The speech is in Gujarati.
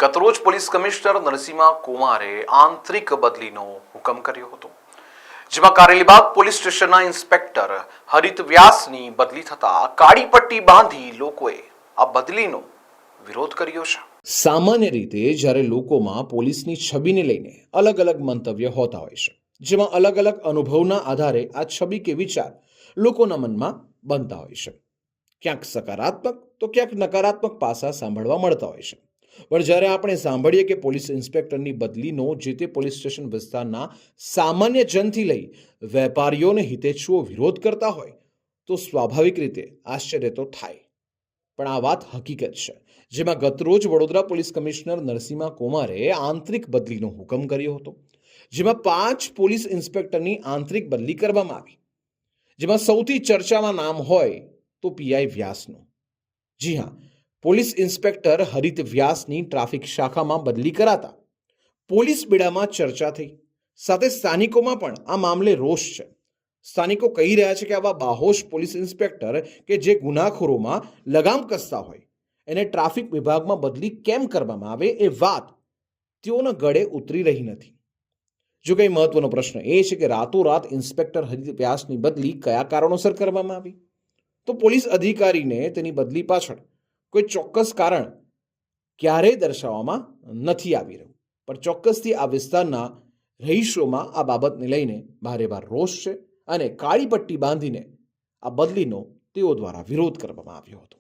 ગતરોજ પોલીસ કમિશનર નરસિંહા કુમારે આંતરિક બદલીનો હુકમ કર્યો હતો, જેમાં કારેલીબાગ પોલીસ સ્ટેશનના ઇન્સ્પેક્ટર હરિત વ્યાસની બદલી થતા કાળી પટ્ટી બાંધી લોકોએ આ બદલીનો વિરોધ કર્યો છે. સામાન્ય રીતે જ્યારે લોકોમાં પોલીસની છબીને લઈને અલગ અલગ મંતવ્ય હોતા હોય છે, જેમાં અલગ અલગ અનુભવના આધારે આ છબી કે વિચાર લોકોના મનમાં બનતા હોય છે. ક્યાંક સકારાત્મક તો ક્યાંક નકારાત્મક પાસા સાંભળવા મળતા હોય છે. પણ જ્યારે આપણે સાંભળીએ કે પોલીસ ઇન્સ્પેક્ટરની બદલીનો જે તે પોલીસ સ્ટેશન વિસ્તારના સામાન્ય જનથી લઈ વેપારીઓને હિતેચ્છુઓ વિરોધ કરતા હોય તો સ્વાભાવિક રીતે આશ્ચર્ય તો થાય. પણ આ વાત હકીકત છે, જેમાં ગતરોજ વડોદરા પોલીસ કમિશનર નરસિંહા કુમારે આંતરિક બદલીનો હુકમ કર્યો હતો, જેમાં 5 પોલીસ ઇન્સ્પેક્ટરની આંતરિક બદલી કરવામાં આવી, જેમાં સૌથી ચર્ચામાં નામ હોય તો પીઆઈ વ્યાસનું. જી હા, પોલીસ ઇન્સ્પેક્ટર હરિત વ્યાસની ટ્રાફિક શાખામાં બદલી કરાતા પોલીસ બેડામાં ચર્ચા થઈ. સાથે સ્થાનિકોમાં પણ આ મામલે રોષ છે. સ્થાનિકો કહી રહ્યા છે કે આવા બાહોશ પોલીસ ઇન્સ્પેક્ટર કે જે ગુનાખોરોમાં લગામ કસતા હોય એને ટ્રાફિક વિભાગમાં બદલી કેમ કરવામાં આવે એ વાત તેઓના ગળે ઉતરી રહી નથી. જો કંઈ મહત્વનો પ્રશ્ન એ છે કે રાતોરાત ઇન્સ્પેક્ટર હરિત વ્યાસની બદલી કયા કારણોસર કરવામાં આવી? તો પોલીસ અધિકારીને તેની બદલી પાછળ કોઈ ચોક્કસ કારણ ક્યારેય દર્શાવવામાં નથી આવી રહ્યું, પણ ચોક્કસથી આ વિસ્તારના રહીશોમાં આ બાબતને લઈને ભારેભાર રોષ છે અને કાળી પટ્ટી બાંધીને આ બદલીનો તેઓ દ્વારા વિરોધ કરવામાં આવ્યો હતો.